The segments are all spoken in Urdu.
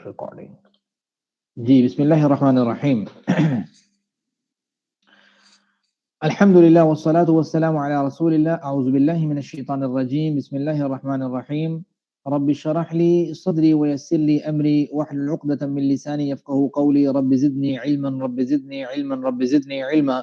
recording. جی بسم اللہ الرحمن الرحیم. الحمدللہ والصلاة والسلام علی رسول اللہ. اعوذ باللہ من الشیطان الرجیم. بسم اللہ الرحمن الرحیم. رب اشرح لی صدری ویسر لی امری واحلل عقدۃ من لسانی یفقہوا قولی. رب زدنی علما رب زدنی علما رب زدنی علما.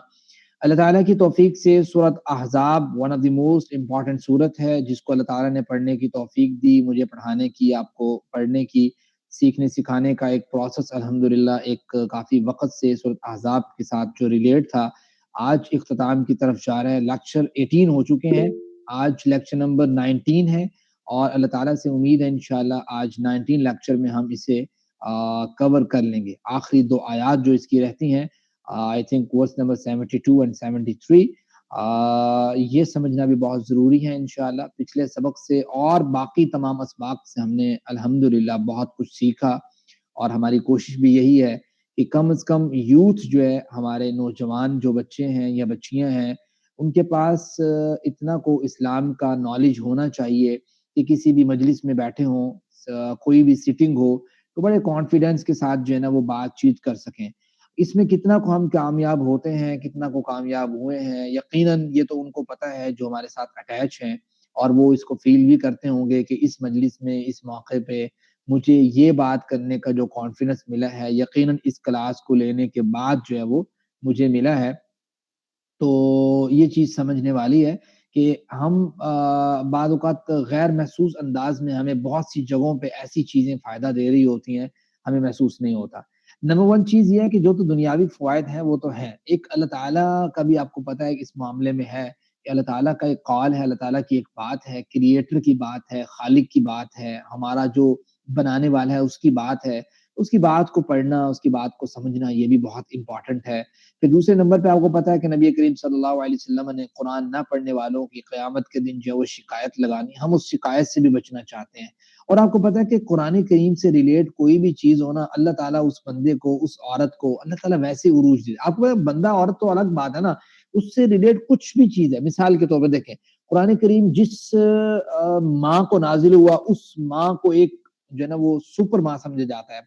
اللہ تعالیٰ کی توفیق سے سورۃ احزاب one of the most important سورت ہے جس کو اللہ تعالیٰ نے پڑھنے کی توفیق دی، مجھے پڑھانے کی، آپ کو پڑھنے کی، سیکھنے سکھانے کا ایک پروسیس الحمدللہ ایک کافی وقت سے سورۃ احزاب کے ساتھ جو ریلیٹ تھا آج اختتام کی طرف جا رہا ہے. لیکچر 18 ہو چکے ہیں، آج لیکچر نمبر 19 ہے اور اللہ تعالیٰ سے امید ہے انشاءاللہ آج 19 لیکچر میں ہم اسے کور کر لیں گے. آخری دو آیات جو اس کی رہتی ہیں I think verse number 72 and 73 یہ سمجھنا بھی بہت ضروری ہے انشاءاللہ. پچھلے سبق سے اور باقی تمام اسباق سے ہم نے الحمدللہ بہت کچھ سیکھا اور ہماری کوشش بھی یہی ہے کہ کم از کم یوتھ جو ہے، ہمارے نوجوان جو بچے ہیں یا بچیاں ہیں، ان کے پاس اتنا کو اسلام کا نالج ہونا چاہیے کہ کسی بھی مجلس میں بیٹھے ہوں، کوئی بھی سیٹنگ ہو تو بڑے کانفیڈنس کے ساتھ جو ہے نا وہ بات چیت کر سکیں. اس میں کتنا کو ہم کامیاب ہوتے ہیں، کتنا کو کامیاب ہوئے ہیں، یقیناً یہ تو ان کو پتہ ہے جو ہمارے ساتھ اٹیچ ہیں، اور وہ اس کو فیل بھی کرتے ہوں گے کہ اس مجلس میں اس موقع پہ مجھے یہ بات کرنے کا جو کانفیڈنس ملا ہے یقیناً اس کلاس کو لینے کے بعد جو ہے وہ مجھے ملا ہے. تو یہ چیز سمجھنے والی ہے کہ ہم بعض اوقات غیر محسوس انداز میں ہمیں بہت سی جگہوں پہ ایسی چیزیں فائدہ دے رہی ہوتی ہیں، ہمیں محسوس نہیں ہوتا. نمبر 1 چیز یہ ہے کہ جو تو دنیاوی فوائد ہیں وہ تو ہیں. ایک اللہ تعالیٰ کا بھی آپ کو پتہ ہے کہ اس معاملے میں ہے کہ اللہ تعالیٰ کا ایک قول ہے، اللہ تعالیٰ کی ایک بات ہے، کریٹر کی بات ہے، خالق کی بات ہے، ہمارا جو بنانے والا ہے اس کی بات ہے. اس کی بات کو پڑھنا، اس کی بات کو سمجھنا یہ بھی بہت امپورٹنٹ ہے. پھر دوسرے نمبر پہ آپ کو پتا ہے کہ نبی کریم صلی اللہ علیہ وسلم نے قرآن نہ پڑھنے والوں کی قیامت کے دن جو ہے وہ شکایت لگانی، ہم اس شکایت سے بھی بچنا چاہتے ہیں. اور آپ کو پتا ہے کہ قرآن کریم سے ریلیٹ کوئی بھی چیز ہونا، اللہ تعالیٰ اس بندے کو، اس عورت کو اللہ تعالیٰ ویسے عروج دے. آپ کو پتا ہے بندہ عورت تو الگ بات ہے نا، اس سے ریلیٹ کچھ بھی چیز ہے. مثال کے طور پہ دیکھیں قرآن کریم جس ماں کو نازل ہوا اس ماں کو ایک جو ہے نا وہ سپر ماہ سمجھا جاتا ہے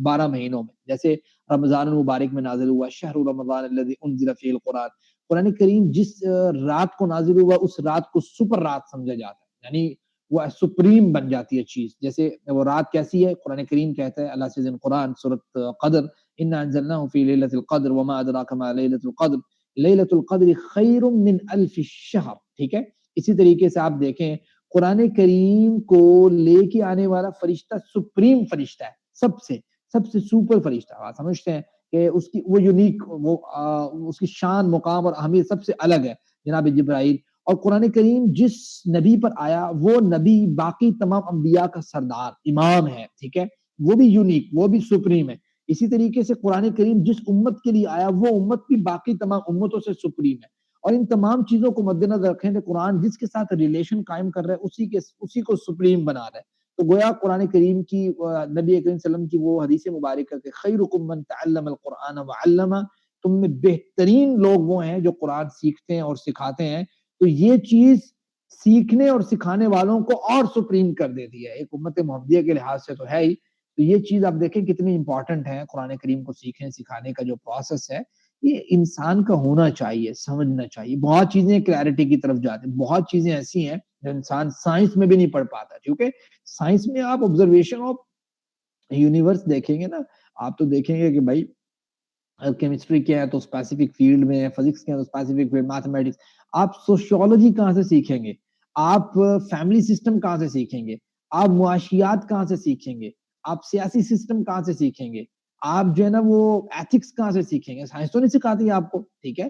12 مہینوں میں. جیسے رمضان المبارک میں نازل ہوا شہر رمضان الذی انزل فیہ القرآن، قرآن کریم جس رات کو نازل ہوا اس رات کو سپر رات سمجھا جاتا ہے، یعنی وہ سپریم بن جاتی ہے چیز. جیسے وہ رات کیسی ہے، قرآن کریم کہتا ہے اللہ سے قرآن سورۃ قدر انا انزلناہ فی لیلۃ القدر وما ادراک ما لیلۃ القدر لیلۃ القدر خیر من الف شہر. ٹھیک ہے، اسی طریقے سے آپ دیکھیں قرآن کریم کو لے کے آنے والا فرشتہ سپریم فرشتہ ہے، سب سے سپر فرشتہ. آپ سمجھتے ہیں کہ اس کی وہ یونیک، وہ اس کی شان، مقام اور اہمیت سب سے الگ ہے جناب جبرائیل. اور قرآن کریم جس نبی پر آیا وہ نبی باقی تمام انبیاء کا سردار امام ہے. ٹھیک ہے، وہ بھی یونیک، وہ بھی سپریم ہے. اسی طریقے سے قرآن کریم جس امت کے لیے آیا وہ امت بھی باقی تمام امتوں سے سپریم ہے. اور ان تمام چیزوں کو مد نظر رکھیں کہ قرآن جس کے ساتھ ریلیشن قائم کر رہا ہے اسی کو سپریم بنا رہا ہے. تو گویا قرآن کریم کی نبی کریم صلی اللہ علیہ وسلم کی وہ حدیث مبارکہ کہ خیرکم من تعلم القرآن وعلمہ، تم میں بہترین لوگ وہ ہیں جو قرآن سیکھتے ہیں اور سکھاتے ہیں. تو یہ چیز سیکھنے اور سکھانے والوں کو اور سپریم کر دیتی ہے، ایک امت محمدیہ کے لحاظ سے تو ہے ہی. تو یہ چیز آپ دیکھیں کتنی امپورٹنٹ ہے. قرآن کریم کو سیکھنے سکھانے کا جو پروسیس ہے یہ انسان کا ہونا چاہیے، سمجھنا چاہیے. بہت چیزیں کلیئرٹی کی طرف جاتے ہیں، بہت چیزیں ایسی ہیں جو انسان سائنس میں بھی نہیں پڑھ پاتا. کیونکہ سائنس میں آپ آبزرویشن آف یونیورس دیکھیں گے نا، آپ تو دیکھیں گے کہ بھائی کیمسٹری کیا ہے تو اسپیسیفک فیلڈ میں ہے، فزکس کیا ہے تو اسپیسیفک فیلڈ، میتھمیٹکس. آپ سوشیولوجی کہاں سے سیکھیں گے، آپ فیملی سسٹم کہاں سے سیکھیں گے، آپ معاشیات کہاں سے سیکھیں گے، آپ سیاسی سسٹم کہاں سے سیکھیں گے، آپ جو ہے نا وہ ایتھکس کہاں سے سیکھیں گے. سائنس تو نہیں سکھاتی آپ کو. ٹھیک ہے،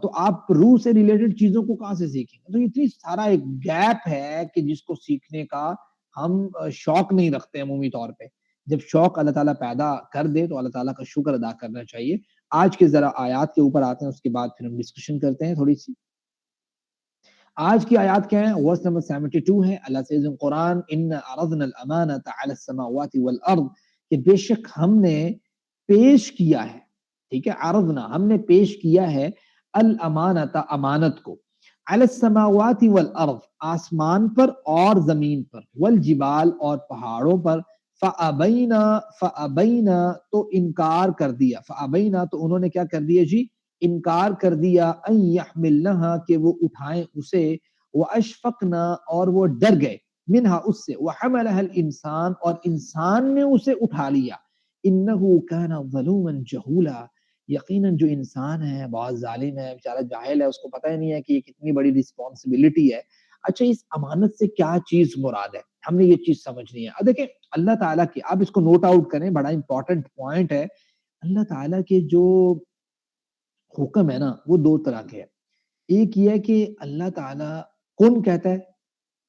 تو آپ روح سے ریلیٹڈ چیزوں کو کہاں سے سیکھیں گے. تو اتنی سارا ایک گیپ ہے کہ جس کو سیکھنے کا ہم شوق نہیں رکھتے عمومی طور پہ. جب شوق اللہ تعالیٰ پیدا کر دے تو اللہ تعالیٰ کا شکر ادا کرنا چاہیے. آج کے ذرا آیات کے اوپر آتے ہیں، اس کے بعد پھر ہم ڈسکشن کرتے ہیں تھوڑی سی. آج کی آیات کیا ہیں؟ ورس نمبر 72 ہے. اللہ سے قرآن ان عرضنا الامانۃ علی السماوات والارض، کہ بے شک ہم نے پیش کیا ہے. ٹھیک ہے، عرضنا ہم نے پیش کیا ہے، الامانۃ امانت کو، علی السماوات والارض آسمان پر اور زمین پر، والجبال اور پہاڑوں پر، فَأَبَيْنَا فَأَبَيْنَا تو انکار کر دیا، فَأَبَيْنَا تو انہوں نے کیا کر دیا جی، انکار کر دیا، ان يحملنها کہ وہ اٹھائیں اسے، واشفقنا اور وہ ڈر گئے، منہا اس سے، وحملها الانسان اور انسان نے اسے اٹھا لیا، انه كان ظلوما جہولا یقیناً جو انسان ہے بہت ظالم ہے، بیچارہ جاہل ہے، اس کو پتہ ہی نہیں ہے کہ یہ کتنی بڑی رسپانسبلٹی ہے۔ اچھا اس امانت سے کیا چیز مراد ہے، ہم نے یہ چیز سمجھنی ہے۔ اب دیکھیں اللہ تعالیٰ کی، آپ اس کو نوٹ آؤٹ کریں، بڑا امپورٹنٹ پوائنٹ ہے، اللہ تعالیٰ کے جو حکم ہے نا وہ دو طرح کے ہیں۔ ایک یہ ہے کہ اللہ تعالیٰ کون کہتا ہے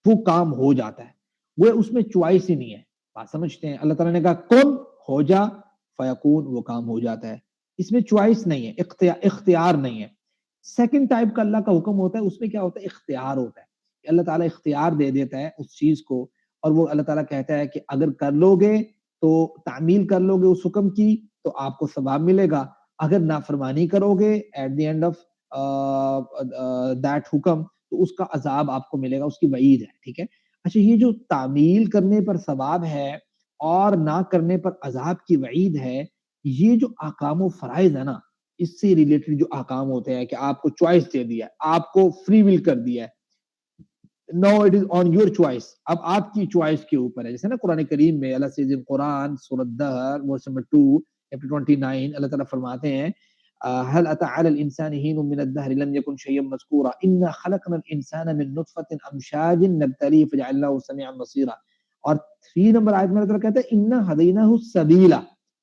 وہ کام ہو جاتا ہے، وہ اس میں چوائس ہی نہیں ہے، بات سمجھتے ہیں؟ اللہ تعالیٰ نے کہا کن ہو جا فیکون، وہ کام ہو جاتا ہے، اس میں چوائس نہیں ہے، اختیار نہیں ہے۔ سیکنڈ ٹائپ کا اللہ کا حکم ہوتا ہے، اس میں کیا ہوتا ہے، اختیار ہوتا ہے کہ اللہ تعالیٰ اختیار دے دیتا ہے اس چیز کو، اور وہ اللہ تعالیٰ کہتا ہے کہ اگر کر لو گے تو تعمیل کر لو گے اس حکم کی تو آپ کو ثواب ملے گا، اگر نافرمانی کرو گے at the end of that حکم تو اس کا عذاب آپ کو ملے گا، اس کی وعید ہے، ٹھیک ہے۔ اچھا یہ جو تعمیل کرنے پر ثواب ہے اور نہ کرنے پر عذاب کی وعید ہے، یہ جو احکام و فرائض ہے نا، اس سے ریلیٹڈ جو احکام ہوتے ہیں کہ آپ کو چوائس دے دیا ہے، آپ کو فری ول کر دیا ہے، no it is on your choice, اب آپ کی چوائس کے اوپر ہے، جیسے نا قرآن کریم میں اللہ سے قرآن سورۃ دہر ورس نمبر 2 چیپٹر 29 اللہ تعالیٰ فرماتے ہیں هل اتى على الانسان حين من الدهر لم يكن شيئا مذكورا انا خلقنا الانسان من نطفة امشاج نبتليه فجعلناه سميعا بصيرا، اور 3 نمبر آیت میں اللہ تعالیٰ کہتا ہے انا هديناه السبيل،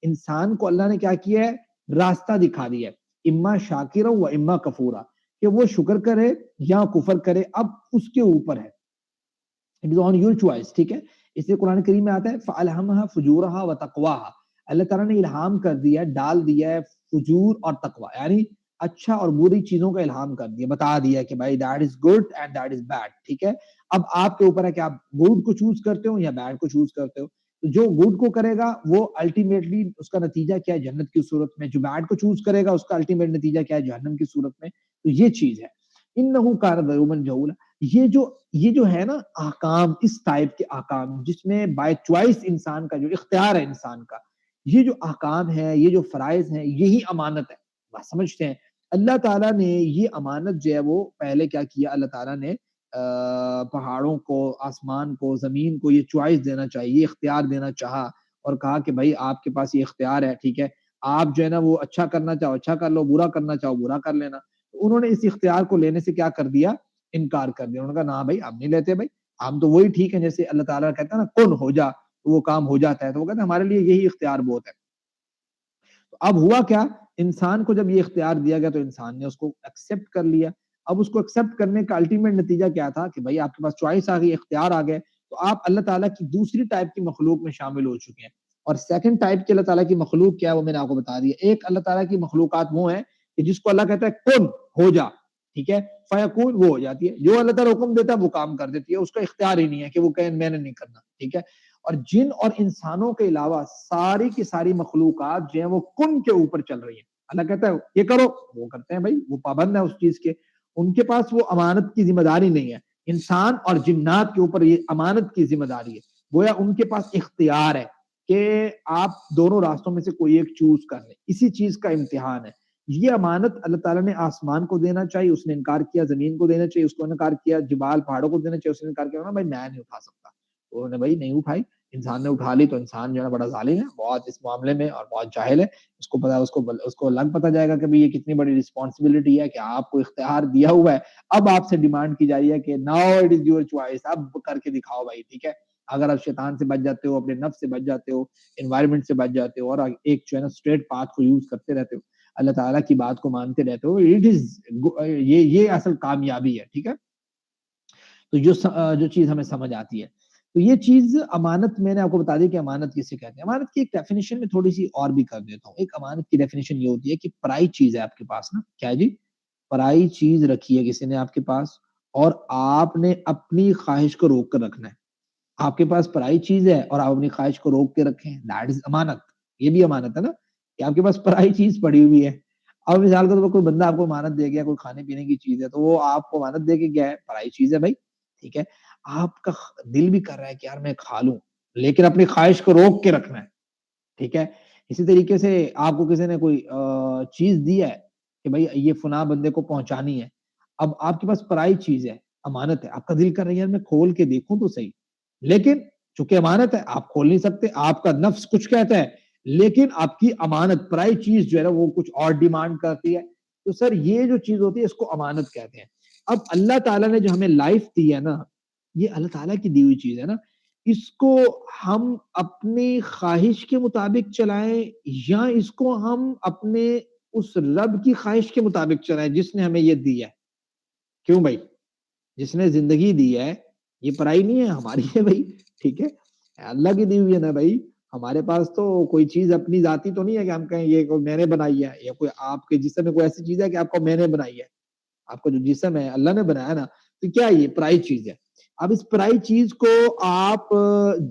انسان کو اللہ نے کیا کیا ہے، راستہ دکھا دیا ہے، اما شاکرا و اما کفورا، کہ وہ شکر کرے یا کفر کرے، اب اس کے اوپر ہے، it is on your choice, ٹھیک ہے۔ اس لیے قرآن کریم میں آتا ہے فَأَلْهَمَهَا فُجُورَهَا وَتَقْوَاهَا، اللہ تعالیٰ نے الہام کر دیا، ڈال دیا ہے فجور اور تقوی، یعنی اچھا اور بری چیزوں کا الہام کر دیا، بتا دیا کہ بھائی that is good and that is bad, ٹھیک ہے۔ اب آپ کے اوپر ہے کہ آپ گڈ کو چوز کرتے ہو یا بیڈ کو چوز کرتے ہو، تو جو گڈ کو کرے گا وہ الٹیمیٹلی اس کا نتیجہ کیا ہے، جنت کی صورت میں، جو بیڈ کو چوز کرے گا اس کا الٹیمیٹ نتیجہ کیا ہے، جہنم کی صورت میں، تو یہ چیز ہے۔ انہو کان ظلوما جہولا، یہ جو ہے نا احکام، اس ٹائپ کے احکام جس میں بائی چوائس انسان کا جو اختیار ہے انسان کا، یہ جو احکام ہے، یہ جو فرائض ہیں، یہی امانت ہے، بات سمجھتے ہیں؟ اللہ تعالیٰ نے یہ امانت جو ہے وہ پہلے کیا کیا، اللہ تعالیٰ نے پہاڑوں کو، آسمان کو، زمین کو یہ چوائس دینا چاہیے، یہ اختیار دینا چاہا، اور کہا کہ بھائی آپ کے پاس یہ اختیار ہے، ٹھیک ہے، آپ جو ہے نا وہ اچھا کرنا چاہو اچھا کر لو، برا کرنا چاہو برا کر لینا۔ انہوں نے اس اختیار کو لینے سے کیا کر دیا، انکار کر دیا، انہوں نے کہا نہ بھائی ہم نہیں لیتے، بھائی ہم تو وہی ٹھیک ہے، جیسے اللہ تعالیٰ کہتا ہے نا کن ہو جا تو وہ کام ہو جاتا ہے، تو وہ کہتے ہیں ہمارے لیے یہی اختیار بہت ہے۔ تو اب ہوا کیا، انسان کو جب یہ اختیار دیا گیا تو انسان نے اس کو ایکسپٹ کر لیا، اب اس کو ایکسپٹ کرنے کا الٹیمیٹ نتیجہ کیا تھا کہ بھائی آپ کے پاس چوائس آ گئی، اختیار آ گئے، تو آپ اللہ تعالیٰ کی دوسری ٹائپ کی مخلوق میں شامل ہو چکے ہیں۔ اور سیکنڈ ٹائپ کی اللہ تعالیٰ کی مخلوق کیا ہے وہ میں نے آپ کو بتا دیا، ایک اللہ تعالیٰ کی مخلوقات وہ ہیں کہ جس کو اللہ کہتا ہے کن ہو جا، ٹھیک ہے، فیکون وہ ہو جاتی ہے، جو اللہ تعالیٰ حکم دیتا ہے وہ کام کر دیتی ہے، اس کا اختیار ہی نہیں ہے کہ وہ کہیں میں نے نہیں کرنا، ٹھیک ہے۔ اور جن اور انسانوں کے علاوہ ساری کی ساری مخلوقات جو ہیں وہ کن کے اوپر چل رہی ہیں، اللہ کہتا ہے یہ کرو وہ کرتے ہیں، بھائی وہ پابند ہے اس چیز کے، ان کے پاس وہ امانت کی ذمہ داری نہیں ہے۔ انسان اور جنات کے اوپر یہ امانت کی ذمہ داری ہے، گویا ان کے پاس اختیار ہے کہ آپ دونوں راستوں میں سے کوئی ایک چوز کر لیں، اسی چیز کا امتحان ہے۔ یہ امانت اللہ تعالیٰ نے آسمان کو دینا چاہیے، اس نے انکار کیا، زمین کو دینا چاہیے، اس کو انکار کیا، جبال پہاڑوں کو دینا چاہیے، اس نے انکار کیا، بھائی میں نہیں اٹھا سکتا، انہوں نے بھائی نہیں اٹھائی، انسان نے اٹھا لی، تو انسان جو ہے بڑا ظالم ہے بہت اس معاملے میں اور بہت جاہل ہے، اس کو پتا، اس کو لگ پتا جائے گا کہ یہ کتنی بڑی رسپانسبلٹی ہے کہ آپ کو اختیار دیا ہوا ہے، اب آپ سے ڈیمانڈ کی جا رہی ہے کہ now it is your choice, اب کر کے دکھاؤ بھائی، ٹھیک ہے۔ اگر آپ شیطان سے بچ جاتے ہو، اپنے نفس سے بچ جاتے ہو، انوائرمنٹ سے بچ جاتے ہو، اور ایک جو ہے نا اسٹریٹ پاتھ کو یوز کرتے رہتے ہو، اللہ تعالیٰ کی بات کو مانتے رہتے ہو، اٹ از یہ اصل کامیابی ہے، ٹھیک ہے۔ تو جو چیز ہمیں سمجھ آتی ہے، تو یہ چیز امانت میں نے آپ کو بتا دی کہ امانت کسے کہتے ہیں۔ امانت کی ایک ڈیفینیشن میں تھوڑی سی اور بھی کر دیتا ہوں، ایک امانت کی ڈیفینیشن یہ ہوتی ہے کہ پرائی چیز ہے آپ کے پاس نا، کیا جی، پرائی چیز رکھی ہے کسی نے آپ کے پاس، اور آپ نے اپنی خواہش کو روک کر رکھنا ہے، آپ کے پاس پرائی چیز ہے اور آپ اپنی خواہش کو روک کے رکھیں، دیٹ از امانت، یہ بھی امانت ہے نا، کہ آپ کے پاس پرائی چیز پڑی ہوئی ہے، اب مثال کے طور پر کوئی بندہ آپ کو امانت دے گیا، کوئی کھانے پینے کی چیز ہے، تو وہ آپ کو امانت دے کے گیا ہے، پرائی چیز ہے بھائی، ٹھیک ہے، آپ کا دل بھی کر رہا ہے کہ یار میں کھا لوں، لیکن اپنی خواہش کو روک کے رکھنا ہے، ٹھیک ہے. اسی طریقے سے آپ کو کسی نے کوئی چیز دی ہے کہ بھائی یہ فلاں بندے کو پہنچانی ہے، اب آپ کے پاس پرائی چیز ہے، امانت ہے، آپ کا دل کر رہی ہے میں کھول کے دیکھوں تو صحیح، لیکن چونکہ امانت ہے آپ کھول نہیں سکتے، آپ کا نفس کچھ کہتا ہے، لیکن آپ کی امانت پرائی چیز جو ہے نا وہ کچھ اور ڈیمانڈ کرتی ہے. تو سر یہ جو چیز ہوتی ہے اس کو امانت کہتے ہیں. اب اللہ تعالیٰ نے جو ہمیں لائف دی ہے نا، یہ اللہ تعالیٰ کی دی ہوئی چیز ہے نا، اس کو ہم اپنی خواہش کے مطابق چلائیں یا اس کو ہم اپنے اس رب کی خواہش کے مطابق چلائیں جس نے ہمیں یہ دی ہے. کیوں بھائی؟ جس نے زندگی دی ہے یہ پرائی نہیں ہے، ہماری ہے بھائی، ٹھیک ہے، اللہ کی دی ہوئی ہے نا بھائی. ہمارے پاس تو کوئی چیز اپنی ذاتی تو نہیں ہے کہ ہم کہیں یہ کوئی میں نے بنائی ہے، یا کوئی آپ کے جسم میں کوئی ایسی چیز ہے کہ آپ کو میں نے بنائی ہے. آپ کا جو جسم ہے اللہ نے بنایا نا، تو کیا یہ پرائی چیز ہے. اب اس پرائی چیز کو آپ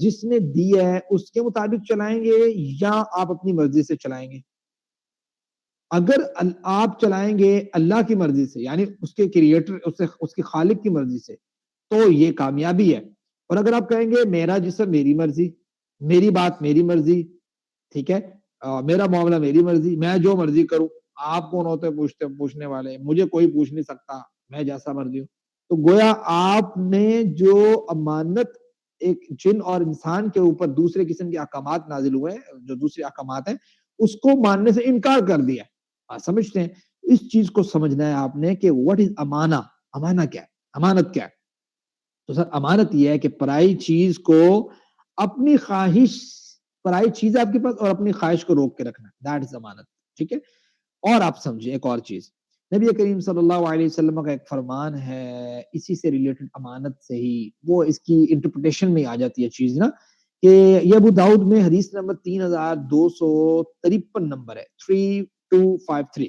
جس نے دی ہے اس کے مطابق چلائیں گے یا آپ اپنی مرضی سے چلائیں گے. اگر آپ چلائیں گے اللہ کی مرضی سے، یعنی اس کے کریٹر اس کے خالق کی مرضی سے، تو یہ کامیابی ہے. اور اگر آپ کہیں گے میرا جسم میری مرضی، میری بات میری مرضی، ٹھیک ہے، میرا معاملہ میری مرضی، میں جو مرضی کروں، آپ کون ہوتے پوچھنے والے، مجھے کوئی پوچھ نہیں سکتا، میں جیسا مرضی ہوں. تو گویا آپ نے جو امانت ایک جن اور انسان کے اوپر دوسرے قسم کے احکامات نازل ہوئے ہیں، جو دوسرے احکامات ہیں، اس کو ماننے سے انکار کر دیا. آپ سمجھتے ہیں؟ اس چیز کو سمجھنا ہے آپ نے کہ واٹ از امانہ، امانہ کیا ہے، امانت کیا ہے. تو سر امانت یہ ہے کہ پرائی چیز کو اپنی خواہش، پرائی چیز آپ کے پاس اور اپنی خواہش کو روک کے رکھنا، دیٹ از امانت. ٹھیک ہے. اور آپ سمجھیں ایک اور چیز، نبی کریم صلی اللہ علیہ وسلم کا ایک فرمان ہے اسی سے ریلیٹڈ، امانت سے ہی وہ اس کی انٹرپریٹیشن میں آ جاتی ہے چیز نا، کہ یہ ابو داؤد میں حدیث نمبر 3253 نمبر ہے، 3253.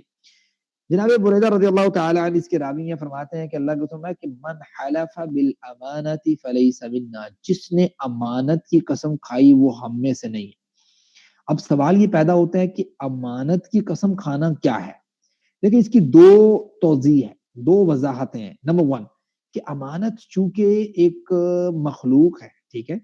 جناب بریدہ رضی اللہ تعالی عنہ اس کے راوی ہیں، فرماتے ہیں کہ اللہ کے رسول کہ من حلف بالامانۃ فلیس منا، جس نے امانت کی قسم کھائی وہ ہم میں سے نہیں. اب سوال یہ پیدا ہوتا ہے کہ امانت کی قسم کھانا کیا ہے. لیکن اس کی دو توضیح ہے، دو وضاحتیں ہیں. نمبر ون کہ امانت چونکہ ایک مخلوق ہے، ٹھیک ہے،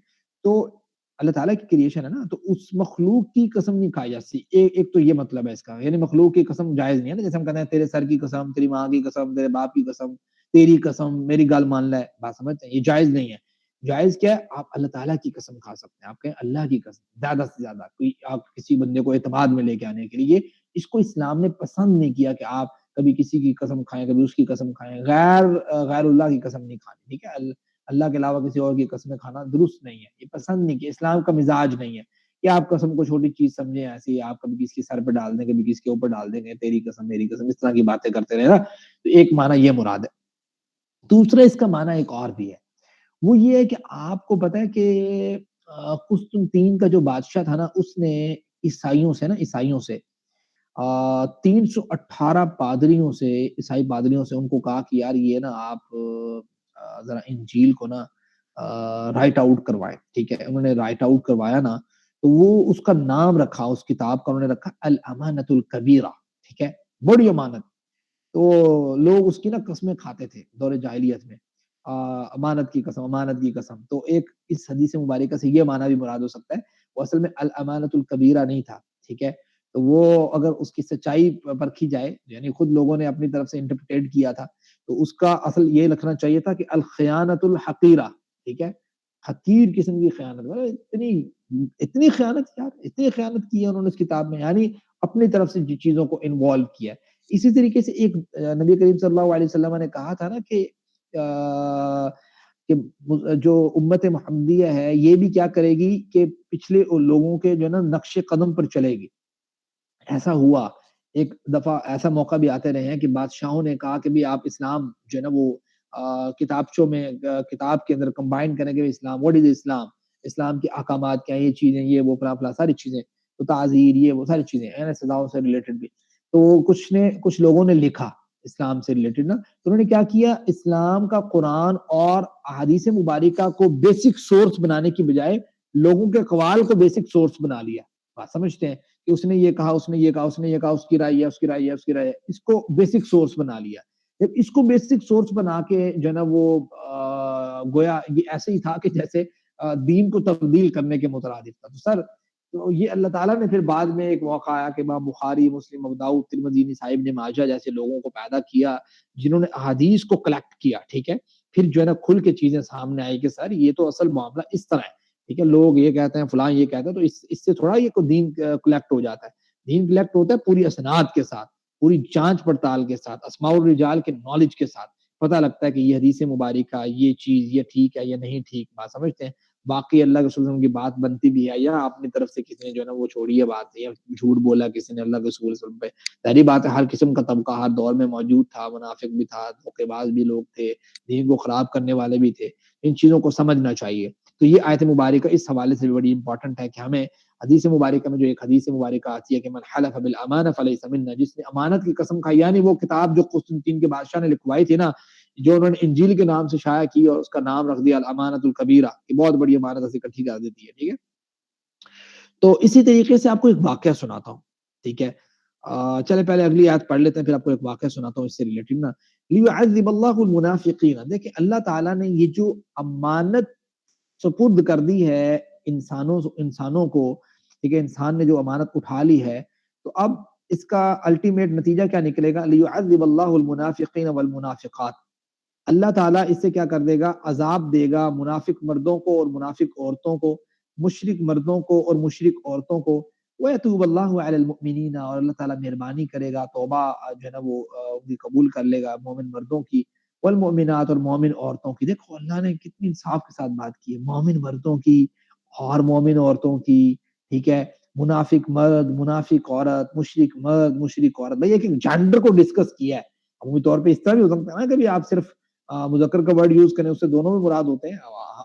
تو اللہ تعالیٰ کی کریشن ہے نا، تو اس مخلوق کی قسم نہیں کھائی جاتی. ایک تو یہ مطلب ہے اس کا، یعنی مخلوق کی قسم جائز نہیں ہے نا، جیسے ہم کہتے ہیں تیرے سر کی قسم، تیری ماں کی قسم، تیرے باپ کی قسم، تیری قسم، میری گل مان لے، بات سمجھتے ہیں؟ یہ جائز نہیں ہے. جائز کیا ہے؟ آپ اللہ تعالیٰ کی قسم کھا سکتے ہیں. آپ کہیں اللہ کی قسم، زیادہ سے زیادہ کوئی آپ کسی بندے کو اعتماد میں لے کے آنے کے لیے. اس کو اسلام نے پسند نہیں کیا کہ آپ کبھی کسی کی قسم کھائیں، کبھی اس کی قسم کھائیں. غیر اللہ کی قسم نہیں کھانی، ٹھیک ہے. اللہ کے علاوہ کسی اور کی قسمیں کھانا درست نہیں ہے، یہ پسند نہیں کیا، اسلام کا مزاج نہیں ہے کہ آپ قسم کو چھوٹی چیز سمجھیں، ایسی آپ کبھی کسی کے سر پہ ڈال دیں، کبھی کسی کے اوپر ڈال دیں گے، تیری قسم میری قسم، اس طرح کی باتیں کرتے رہے نا. تو ایک معنی یہ مراد ہے. دوسرا اس کا معنی ایک اور بھی ہے، وہ یہ ہے کہ آپ کو پتا ہے کہ قسطنطین کا جو بادشاہ تھا نا، اس نے عیسائیوں سے 318 پادریوں سے، عیسائی پادریوں سے ان کو کہا کہ یار یہ نا آپ ذرا انجیل کو نا رائٹ آؤٹ کروائے. ٹھیک ہے. انہوں نے رائٹ آؤٹ کروایا نا، تو وہ اس کا نام رکھا، اس کتاب کا انہوں نے رکھا الامانۃ الکبیرہ. ٹھیک ہے، بڑی امانت. تو لوگ اس کی نا قسمیں کھاتے تھے دور جاہلیت میں، امانت کی قسم، امانت کی قسم. تو ایک اس حدیث مبارکہ سے یہ معنی بھی مراد ہو سکتا ہے، وہ اصل میں الامانۃ الکبیرہ نہیں تھا. ٹھیک ہے. تو وہ اگر اس کی سچائی پرکھی جائے، یعنی خود لوگوں نے اپنی طرف سے انٹرپریٹ کیا تھا، تو اس کا اصل یہ لکھنا چاہیے تھا کہ الخیانت الحقیرہ. ٹھیک ہے، حقیر قسم کی خیانت. اتنی خیانت یار، اتنی خیانت کی ہے انہوں نے اس کتاب میں، یعنی اپنی طرف سے چیزوں کو انوالو کیا. اسی طریقے سے ایک نبی کریم صلی اللہ علیہ وسلم نے کہا تھا نا کہ جو امت محمدیہ ہے یہ بھی کیا کرے گی کہ پچھلے لوگوں کے جو ہے نا نقش قدم پر چلے گی. ایسا ہوا ایک دفعہ، ایسا موقع بھی آتے رہے ہیں کہ بادشاہوں نے کہا کہ بھی آپ اسلام جو ہے نا وہ کتابچوں میں، کتاب کے اندر کمبائن کریں گے اسلام. واٹ از اسلام، اسلام کے احکامات کیا ہیں، یہ چیزیں، یہ وہ فلاں فلاں ساری چیزیں، تو تعزیر، یہ وہ ساری چیزیں ہیں سزاؤں سے ریلیٹڈ بھی. تو کچھ لوگوں نے لکھا اسلام سے ریلیٹڈ نا، تو انہوں نے کیا کیا، اسلام کا قرآن اور احادیث مبارکہ کو بیسک سورس بنانے کی بجائے لوگوں کے اقوال کو بیسک سورس بنا لیا. بات سمجھتے ہیں کہ اس نے یہ کہا، اس نے یہ کہا، اس نے یہ کہا، اس کی رائے ہے، اس کی رائے ہے، اس کی رائے ہے، اس کو بیسک سورس بنا لیا. جب اس کو بیسک سورس بنا کے جو ہے نا وہ گویا یہ ایسے ہی تھا کہ جیسے دین کو تبدیل کرنے کے مترادف تھا. تو سر تو یہ اللہ تعالیٰ نے پھر بعد میں ایک موقع آیا کہ امام بخاری، مسلم، ابو داؤد، ترمذی، نسائی، ابن ماجہ جیسے لوگوں کو پیدا کیا جنہوں نے احادیث کو کلیکٹ کیا. ٹھیک ہے، پھر جو ہے نا کھل کے چیزیں سامنے آئی کہ سر یہ تو اصل معاملہ اس طرح ہے. ٹھیک ہے، لوگ یہ کہتے ہیں فلاں یہ کہتے ہیں، تو اس سے تھوڑا یہ دین کلیکٹ ہو جاتا ہے. دین کلیکٹ ہوتا ہے پوری اسناد کے ساتھ، پوری جانچ پڑتال کے ساتھ، اسماء الرجال کے نالج کے ساتھ. پتہ لگتا ہے کہ یہ حدیث مبارکہ، یہ چیز یہ ٹھیک ہے یا نہیں ٹھیک. بات سمجھتے ہیں؟ باقی اللہ کے رسول صلی اللہ علیہ وسلم کی بات بنتی بھی ہے یا اپنی طرف سے کسی نے جو ہے نا وہ چھوڑی ہے بات، یا جھوٹ بولا کسی نے اللہ کے رسول صلی اللہ علیہ وسلم پہ. ظاہری بات ہے ہر قسم کا طبقہ ہر دور میں موجود تھا، منافق بھی تھا، دھوکے باز بھی لوگ تھے، دین کو خراب کرنے والے بھی تھے. ان چیزوں کو سمجھنا چاہیے. تو یہ آیت مبارکہ اس حوالے سے بھی بڑی امپورٹنٹ ہے کہ ہمیں حدیث مبارکہ میں جو ایک حدیث مبارکہ آتی ہے کہ من حلف بالامانہ فلیس منا، جس نے امانت کی قسم کھائی، یعنی وہ کتاب جو قسطنطین کے بادشاہ نے لکھوائی تھی نا، جو انہوں نے انجیل کے نام سے شائع کی اور اس کا نام رکھ دیا الامانۃ الکبیرہ، کہ بہت بڑی امانت ایسے اکٹھی کر دیتی ہے. ٹھیک ہے، تو اسی طریقے سے آپ کو ایک واقعہ سناتا ہوں. ٹھیک ہے، چلے پہلے اگلی آیت پڑھ لیتے ہیں، پھر آپ کو ایک واقعہ سناتا ہوں اس سے ریلیٹڈ نا. لیعذب اللہ المنافقین، دیکھیں اللہ تعالیٰ نے یہ جو امانت سپرد کر دی ہے انسانوں کو. ٹھیک ہے، انسان نے جو امانت اٹھا لی ہے، تو اب اس کا الٹیمیٹ نتیجہ کیا نکلے گا؟ لیعذب اللہ المنافقین والمنافقات، اللہ تعالیٰ اس سے کیا کر دے گا؟ عذاب دے گا منافق مردوں کو اور منافق عورتوں کو، مشرک مردوں کو اور مشرک عورتوں کو. وَيَتُوبَ اللَّهُ عَلَى الْمُؤْمِنِينَ، اور اللہ تعالیٰ مہربانی کرے گا، توبہ جو ہے نا وہ ان کی قبول کر لے گا مومن مردوں کی، والمؤمنات، اور مومن عورتوں کی. دیکھو اللہ نے کتنی انصاف کے ساتھ بات کی ہے، مومن مردوں کی اور مومن عورتوں کی. ٹھیک ہے، منافق مرد، منافق عورت، مشرک مرد، مشرک عورت. بھئی ایک جینڈر کو ڈسکس کیا ہے. عمومی طور پہ اس طرح بھی ہو سکتا ہے نا، کبھی آپ صرف مذکر کا ورڈ یوز کریں، اس سے دونوں میں مراد ہوتے ہیں،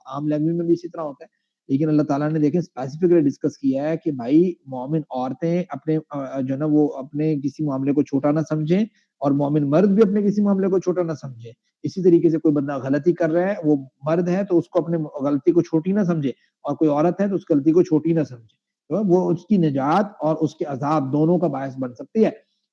عام لینگویج میں بھی اسی طرح ہوتا ہے. لیکن اللہ تعالیٰ نے دیکھیں اسپیسیفکلی ڈسکس کیا ہے کہ بھائی مومن عورتیں اپنے جو ہے نا وہ اپنے کسی معاملے کو چھوٹا نہ سمجھیں، اور مومن مرد بھی اپنے کسی معاملے کو چھوٹا نہ سمجھیں. اسی طریقے سے کوئی بندہ غلطی کر رہا ہے، وہ مرد ہے تو اس کو اپنے غلطی کو چھوٹی نہ سمجھے، اور کوئی عورت ہے تو اس غلطی کو چھوٹی نہ سمجھے. تو وہ اس کی نجات اور اس کے عذاب دونوں کا باعث بن سکتی ہے.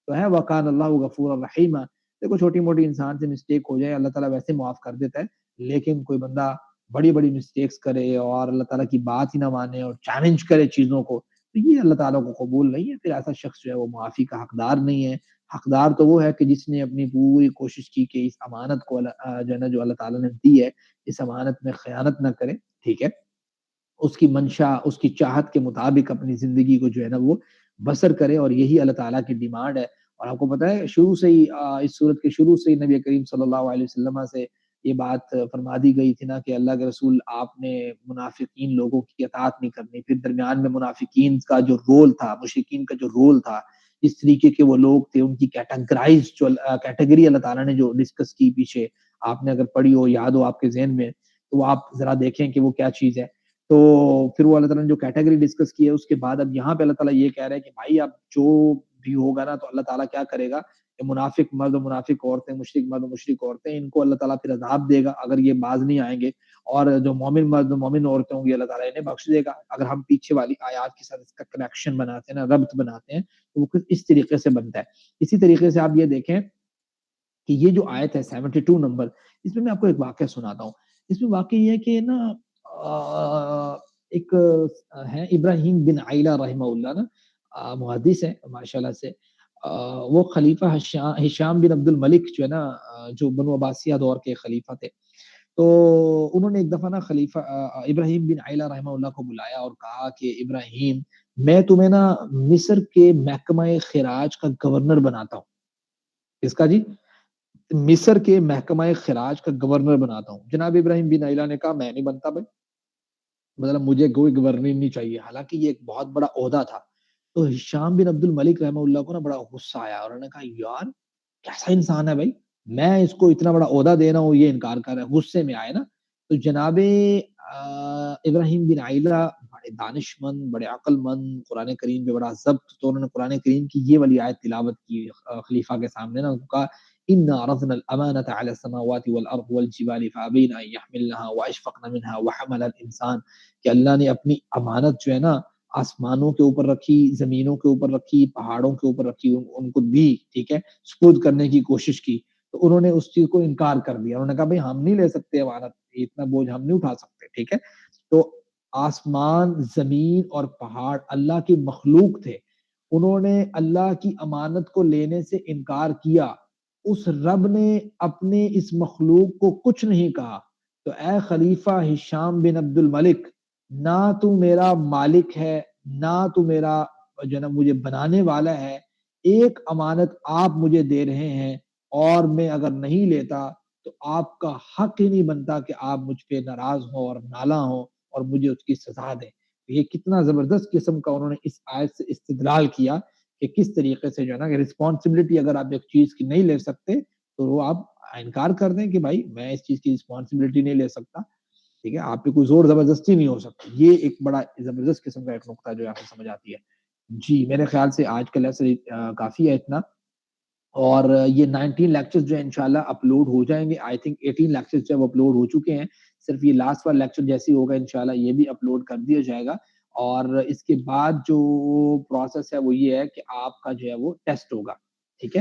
تو ہے وَكَانَ اللَّهُ غَفُورًا رَحِيمًا. دیکھو چھوٹی موٹی انسان سے مسٹیک ہو جائے، اللہ تعالیٰ ویسے معاف کر دیتا ہے. لیکن کوئی بندہ بڑی بڑی مسٹیکس کرے اور اللہ تعالیٰ کی بات ہی نہ مانے اور چیلنج کرے چیزوں کو، تو یہ اللہ تعالیٰ کو قبول نہیں ہے. پھر ایسا شخص جو ہے وہ معافی کا حقدار نہیں ہے. حقدار تو وہ ہے کہ جس نے اپنی پوری کوشش کی کہ اس امانت کو جو ہے نا جو اللہ تعالیٰ نے دی ہے، اس امانت میں خیانت نہ کرے. ٹھیک ہے، اس کی منشا، اس کی چاہت کے مطابق اپنی زندگی کو جو ہے نا وہ بسر کرے، اور یہی اللہ تعالیٰ کی ڈیمانڈ ہے. اور آپ کو پتہ ہے شروع سے ہی اس صورت کے شروع سے ہی نبی کریم صلی اللہ علیہ وسلم سے یہ بات فرما دی گئی تھی نا کہ اللہ کے رسول آپ نے منافقین لوگوں کی اطاعت نہیں کرنی. پھر درمیان میں منافقین کا جو رول تھا، مشرکین کا جو رول تھا، اس طریقے کے وہ لوگ تھے، ان کی کیٹیگرائز جو کیٹیگری اللہ تعالیٰ نے جو ڈسکس کی پیچھے، آپ نے اگر پڑھی ہو، یاد ہو آپ کے ذہن میں، تو وہ آپ ذرا دیکھیں کہ وہ کیا چیز ہے. تو پھر وہ اللہ تعالیٰ نے جو کیٹیگری ڈسکس کی ہے، اس کے بعد اب یہاں پہ اللہ تعالیٰ یہ کہہ رہا ہے کہ بھائی اب جو بھی ہوگا نا، تو اللہ تعالیٰ کیا کرے گا کہ منافق مرد و منافق عورتیں، مشرک مرد و مشرک عورتیں، ان کو اللہ تعالیٰ پھر عذاب دے گا اگر یہ باز نہیں آئیں گے. اور جو مومن مرد و مومن عورتیں ہوں گی اللہ تعالیٰ انہیں بخش دے گا. اگر ہم پیچھے والی آیات کے ساتھ اس کا کنیکشن بناتے ہیں نا، ربط بناتے ہیں، تو وہ کچھ اس طریقے سے بنتا ہے. اسی طریقے سے آپ یہ دیکھیں کہ یہ جو آیت ہے 72 نمبر، اس میں آپ کو ایک واقعہ سناتا ہوں. اس میں واقعہ یہ ہے کہ نا ایک ہے ابراہیم بن عائلہ رحمہ اللہ نا، محدث ہے ماشاءاللہ سے. وہ خلیفہ ہشام بن عبد الملک جو ہے نا، جو بنو عباسیہ دور کے خلیفہ تھے. تو انہوں نے ایک دفعہ نا خلیفہ ابراہیم بن عائلہ رحمہ اللہ کو بلایا اور کہا کہ ابراہیم، میں تمہیں نا مصر کے محکمہ خراج کا گورنر بناتا ہوں. اس کا جی مصر کے محکمہ خراج کا گورنر بناتا ہوں. جناب ابراہیم بن عائلہ نے کہا میں نہیں بنتا بھائی، مطلب مجھے کوئی گورنر نہیں چاہیے. حالانکہ یہ ایک بہت بڑا عہدہ تھا. تو ہشام بن عبد الملک رحمہ اللہ کو نا بڑا غصہ آیا اور انہوں نے کہا یار کیسا انسان ہے بھائی، میں اس کو اتنا بڑا عہدہ دے رہا ہوں، یہ انکار کر رہا ہے. غصے میں آئے نا. تو جناب ابراہیم بن عائلہ بڑے دانش مند، بڑے عقل مند، قرآن کریم پہ بڑا ضبط، تو انہوں نے قرآن کریم کی یہ والی آیت تلاوت کی خلیفہ کے سامنے نا. کہا إِنَّا عَرَضْنَا الْأَمَانَةَ عَلَى السَّمَاوَاتِ وَالْأَرْضِ وَالْجِبَالِ فَأَبَيْنَ أَن يَحْمِلْنَهَا وَأَشْفَقْنَ مِنْهَا وَحَمَلَهَا الْإِنسَانُ، کہ اللہ نے اپنی امانت جو ہے نا آسمانوں کے اوپر رکھی، زمینوں کے اوپر رکھی، پہاڑوں کے اوپر رکھی، ان کو دی. ٹھیک ہے، سپرد کرنے کی کوشش کی. تو انہوں نے اس چیز کو انکار کر دیا. انہوں نے کہا بھائی ہم نہیں لے سکتے امانت، اتنا بوجھ ہم نہیں اٹھا سکتے. ٹھیک ہے، تو آسمان، زمین اور پہاڑ اللہ کی مخلوق تھے، انہوں نے اللہ کی امانت کو لینے سے انکار کیا، اس رب نے اپنے اس مخلوق کو کچھ نہیں کہا، تو اے خلیفہ ہشام بن عبد الملک، نہ تو میرا مالک ہے، نہ تو میرا جو نا مجھے بنانے والا ہے، ایک امانت آپ مجھے دے رہے ہیں اور میں اگر نہیں لیتا تو آپ کا حق ہی نہیں بنتا کہ آپ مجھ پہ ناراض ہوں اور نالاں ہوں اور مجھے اس کی سزا دیں۔ یہ کتنا زبردست قسم کا انہوں نے اس آیت سے استدلال کیا کہ کس طریقے سے جو ہے نا کہ رسپانسبلٹی اگر آپ ایک چیز کی نہیں لے سکتے تو وہ آپ انکار کر دیں کہ بھائی میں اس چیز کی رسپانسبلٹی نہیں لے سکتا، ٹھیک ہے، آپ پہ کوئی زور زبردستی نہیں ہو سکتی۔ یہ ایک بڑا زبردست قسم کا ایک نقطہ جو یہاں سے سمجھ آتی ہے۔ جی میرے خیال سے آج کا لیسن کافی ہے اتنا، اور یہ 19 لیکچرز جو انشاءاللہ اپلوڈ ہو جائیں گے، آئی تھنک 18 لیکچرز جب اپلوڈ ہو چکے ہیں، صرف یہ لاسٹ والا لیکچر جیسی ہوگا انشاءاللہ یہ بھی اپلوڈ کر دیا جائے گا، اور اس کے بعد جو پروسیس ہے وہ یہ ہے کہ آپ کا جو ہے وہ ٹیسٹ ہوگا، ٹھیک ہے۔